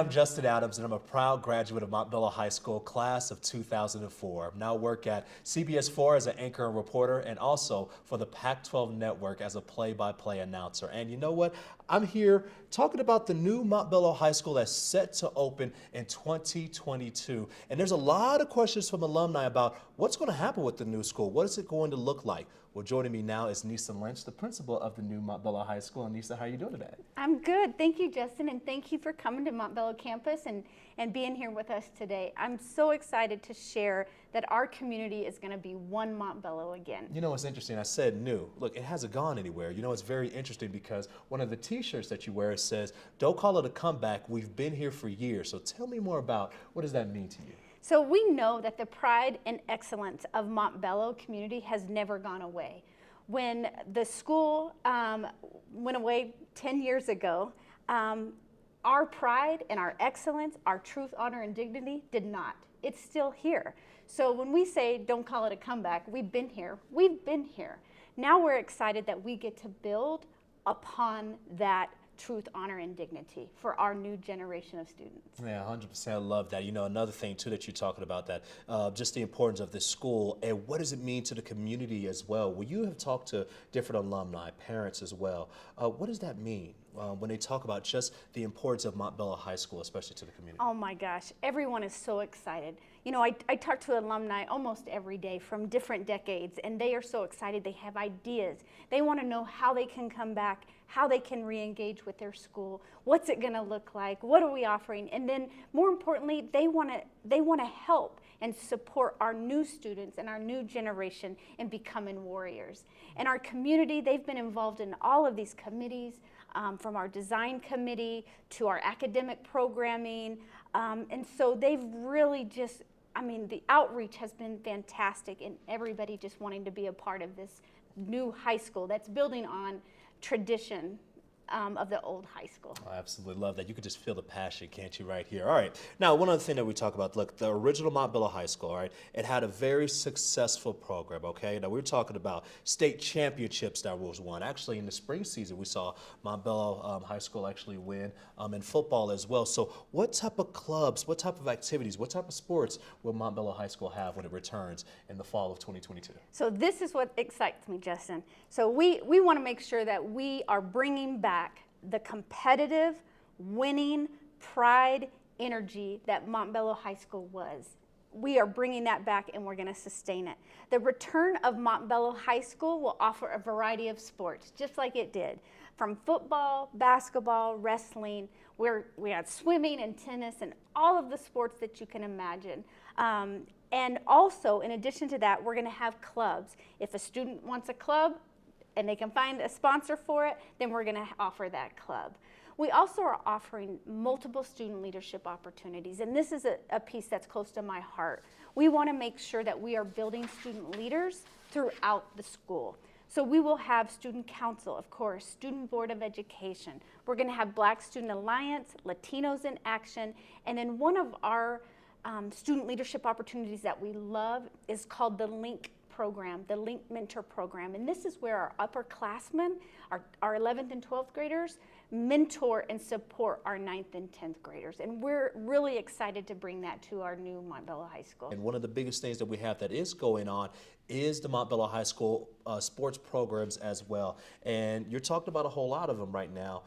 I'm Justin Adams, and I'm a proud graduate of Montbello High School, class of 2004. I now work at CBS 4 as an anchor and reporter, and also for the Pac-12 Network as a play-by-play announcer. And you know what? I'm here talking about the new Montbello High School that's set to open in 2022. And there's a lot of questions from alumni about what's going to happen with the new school. What is it going to look like? Well, joining me now is Nisa Lynch, the principal of the new Montbello High School. And Nisa, how are you doing today? I'm good. Thank you, Justin, and thank you for coming to Montbello campus and being here with us today. I'm so excited to share that our community is going to be one Montbello again. You know, it's interesting. I said new. Look, it hasn't gone anywhere. You know, it's very interesting because one of the T-shirts that you wear says, "Don't call it a comeback. We've been here for years." So tell me more about what does that mean to you? So we know that the pride and excellence of Montbello community has never gone away. When the school went away 10 years ago, our pride and our excellence, our truth, honor, and dignity did not. It's still here. So when we say don't call it a comeback, we've been here. We've been here. Now we're excited that we get to build upon that truth, honor, and dignity for our new generation of students. Yeah, 100%. I love that. You know, another thing too that you're talking about, that just the importance of this school and what does it mean to the community as well. Well, you have talked to different alumni, parents as well. What does that mean when they talk about just the importance of Montbello High School, especially to the community? Oh my gosh, everyone is so excited. You know, I talk to alumni almost every day from different decades, and they are so excited. They have ideas. They want to know how they can come back, how they can re-engage with their school, what's it going to look like, what are we offering, and then more importantly, they want to help and support our new students and our new generation in becoming warriors. And our community, they've been involved in all of these committees, from our design committee to our academic programming, and so they've really just, I mean, the outreach has been fantastic, and everybody just wanting to be a part of this new high school that's building on tradition of the old high school. I absolutely love that. You can just feel the passion, can't you, right here? All right. Now, one other thing that we talk about, look, the original Montbello High School, all right, it had a very successful program, okay? Now, we're talking about state championships that was won. Actually, in the spring season, we saw Montbello High School actually win in football as well. So what type of clubs, what type of activities, what type of sports will Montbello High School have when it returns in the fall of 2022? So this is what excites me, Justin. So we want to make sure that we are bringing back the competitive, winning, pride, energy that Montbello High School was. We are bringing that back, and we're going to sustain it. The return of Montbello High School will offer a variety of sports, just like it did, from football, basketball, wrestling, where we had swimming and tennis and all of the sports that you can imagine. And also, in addition to that, we're going to have clubs. If a student wants a club, and they can find a sponsor for it, then we're going to offer that club. We also are offering multiple student leadership opportunities, and this is a piece that's close to my heart. We want to make sure that we are building student leaders throughout the school. So we will have student council, of course, student board of education. We're going to have Black Student Alliance, Latinos in Action, and then one of our student leadership opportunities that we love is called the LINK program, the LINK Mentor Program. And this is where our upperclassmen, our 11th and 12th graders, mentor and support our 9th and 10th graders. And we're really excited to bring that to our new Montbello High School. And one of the biggest things that we have that is going on is the Montbello High School sports programs as well. And you're talking about a whole lot of them right now.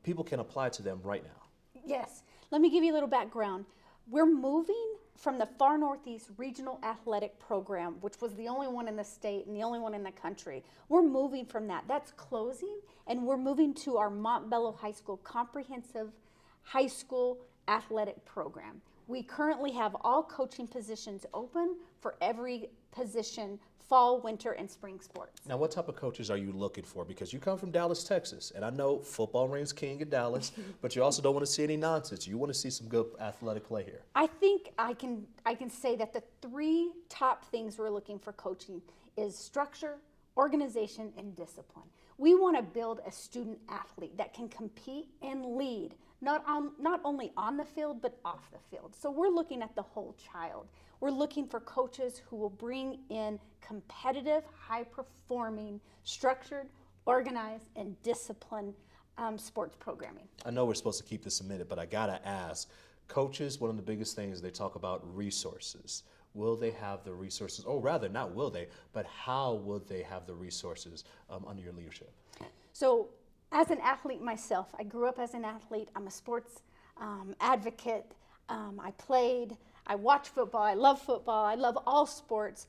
People can apply to them right now. Yes. Let me give you a little background. We're moving from the Far Northeast Regional Athletic Program, which was the only one in the state and the only one in the country. We're moving from that. That's closing, and we're moving to our Montbello High School Comprehensive High School Athletic Program. We currently have all coaching positions open for every position, fall, winter, and spring sports. Now, what type of coaches are you looking for? Because you come from Dallas, Texas, and I know football reigns king in Dallas, but you also don't want to see any nonsense. You want to see some good athletic play here. I think I can say that the three top things we're looking for coaching is structure, organization, and discipline. We want to build a student athlete that can compete and lead, not only on the field, but off the field. So we're looking at the whole child. We're looking for coaches who will bring in competitive, high-performing, structured, organized, and disciplined sports programming. I know we're supposed to keep this a minute, but I gotta ask, coaches, one of the biggest things they talk about resources. Will they have the resources, or rather, not will they, but how will they have the resources under your leadership? So as an athlete myself, I grew up as an athlete. I'm a sports advocate. I played, I watch football, I love all sports.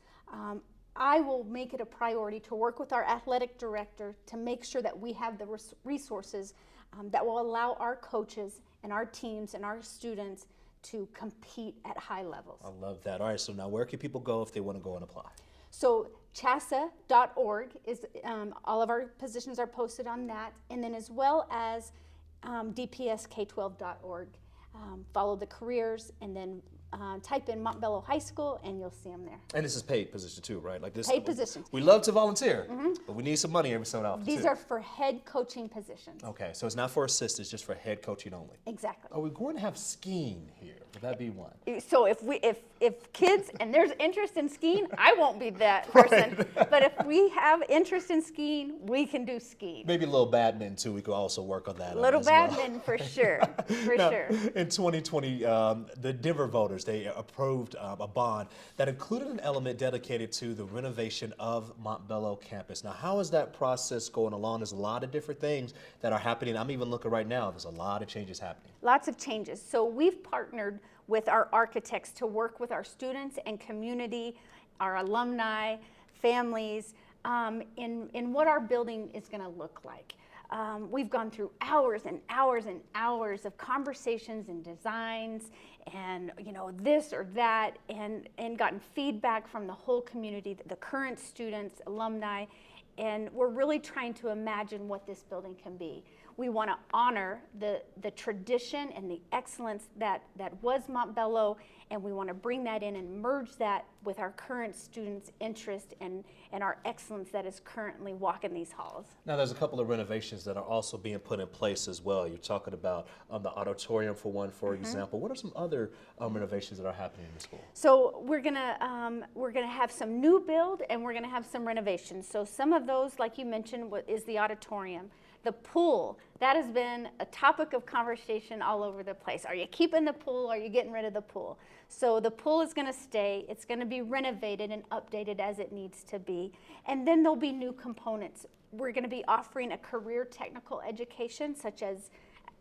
I will make it a priority to work with our athletic director to make sure that we have the resources that will allow our coaches and our teams and our students to compete at high levels. I love that. All right, so now where can people go if they want to go and apply? So chasa.org is, all of our positions are posted on that, and then as well as dpsk12.org. Follow the careers and then type in Montbello High School and you'll see them there. And this is paid position too, right? Like this. Paid positions. We love to volunteer, but we need some money every so often These too. are for head coaching positions. Okay, so it's not for assistants, just for head coaching only. Exactly. Are we going to have skiing here? Would that be one? So if kids and there's interest in skiing, I won't be that person. But if we have interest in skiing, we can do skiing. Maybe a little badminton too. We could also work on that. Little as well. badminton for sure, Now, sure. In 2020, the Denver voters, they approved a bond that included an element dedicated to the renovation of Montbello campus. Now, how is that process going along? There's a lot of different things that are happening. I'm even looking right now. There's a lot of changes happening. Lots of changes. So we've partnered with our architects to work with our students and community, our alumni, families, in what our building is going to look like. We've gone through hours and hours and hours of conversations and designs and this or that, and gotten feedback from the whole community, the current students, alumni, and we're really trying to imagine what this building can be. We want to honor the tradition and the excellence that was Montbello, and we want to bring that in and merge that with our current students' interest and our excellence that is currently walking these halls. Now, there's a couple of renovations that are also being put in place as well. You're talking about the auditorium for one, for example. What are some other renovations that are happening in the school? So we're gonna have some new build and we're gonna have some renovations. So some of those, like you mentioned, is the auditorium. The pool, that has been a topic of conversation all over the place. Are you keeping the pool? Are you getting rid of the pool? So the pool is going to stay. It's going to be renovated and updated as it needs to be. And then there'll be new components. We're going to be offering a career technical education, such as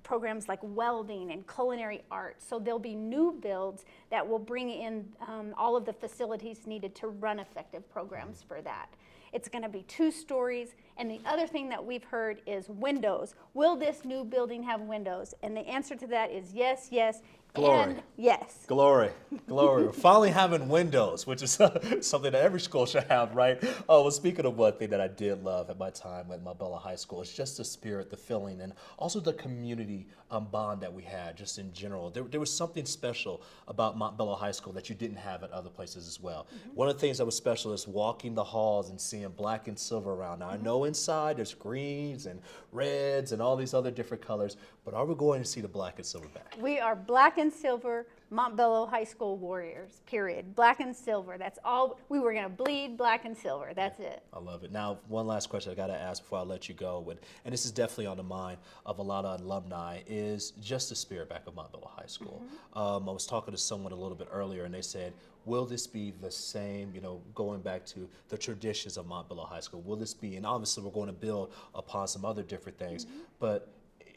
programs like welding and culinary arts. So there'll be new builds that will bring in all of the facilities needed to run effective programs for that. It's going to be 2 stories. And the other thing that we've heard is windows. Will this new building have windows? And the answer to that is yes, yes, Glory. and yes. Glory, glory. We're finally having windows, which is something that every school should have, right? Oh, well, speaking of one thing that I did love at my time at Montbello High School, it's just the spirit, the feeling, and also the community bond that we had just in general. There was something special about Montbello High School that you didn't have at other places as well. One of the things that was special is walking the halls and seeing black and silver around. Now, I know inside there's greens and reds and all these other different colors, but are we going to see the black and silver back? We are black and silver Montbello High School Warriors, period. Black and silver, that's all. We were going to bleed black and silver, that's it. I love it. Now, one last question I got to ask before I let you go, and this is definitely on the mind of a lot of alumni, is just the spirit back of Montbello High School. I was talking to someone a little bit earlier, and they said, will this be the same, going back to the traditions of Montbello High School? Will this be, and obviously we're going to build upon some other different things, but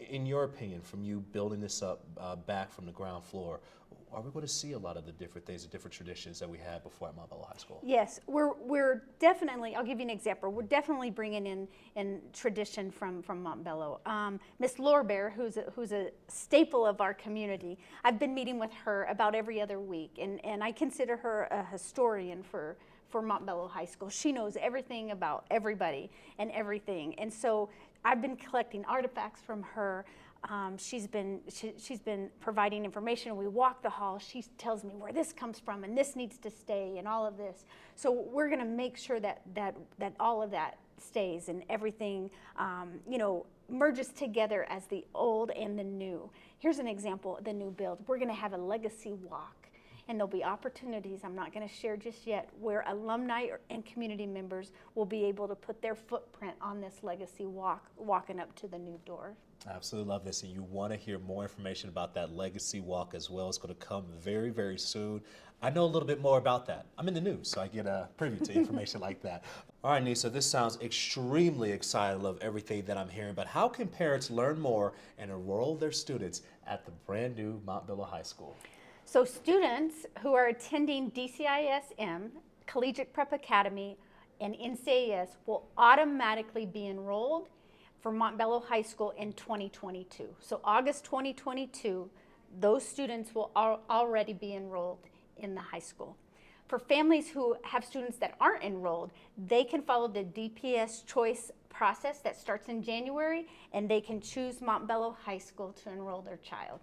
in your opinion, from you building this up back from the ground floor, are we going to see a lot of the different things, the different traditions that we had before at Montbello High School? Yes, we're definitely, I'll give you an example, we're definitely bringing in tradition from Montbello. Miss Lorbear, who's a staple of our community, I've been meeting with her about every other week, and I consider her a historian for Montbello High School. She knows everything about everybody and everything, and so I've been collecting artifacts from her. She's been providing information. We walk the hall. She tells me where this comes from and this needs to stay and all of this. So we're going to make sure that all of that stays and everything merges together as the old and the new. Here's an example of the new build. We're going to have a legacy walk. And there'll be opportunities, I'm not going to share just yet, where alumni and community members will be able to put their footprint on this legacy walk, walking up to the new door. I absolutely love this, and you want to hear more information about that Legacy Walk as well. It's going to come very, very soon. I know a little bit more about that. I'm in the news, so I get a privy to information like that. All right, Nisa, this sounds extremely exciting. I love everything that I'm hearing, but how can parents learn more and enroll their students at the brand new Montbello High School? So students who are attending DCISM, Collegiate Prep Academy, and NCAS will automatically be enrolled for Montbello High School in 2022. So August 2022, those students will already be enrolled in the high school. For families who have students that aren't enrolled, they can follow the DPS choice process that starts in January, and they can choose Montbello High School to enroll their child.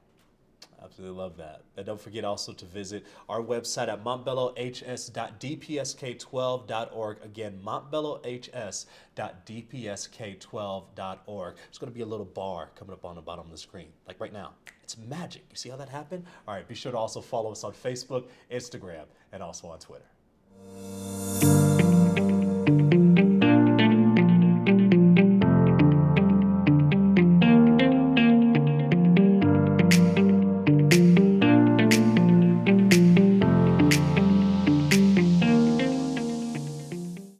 Absolutely love that. And don't forget also to visit our website at montbellohs.dpsk12.org. Again, montbellohs.dpsk12.org. There's going to be a little bar coming up on the bottom of the screen, like right now. It's magic. You see how that happened? All right, be sure to also follow us on Facebook, Instagram, and also on Twitter.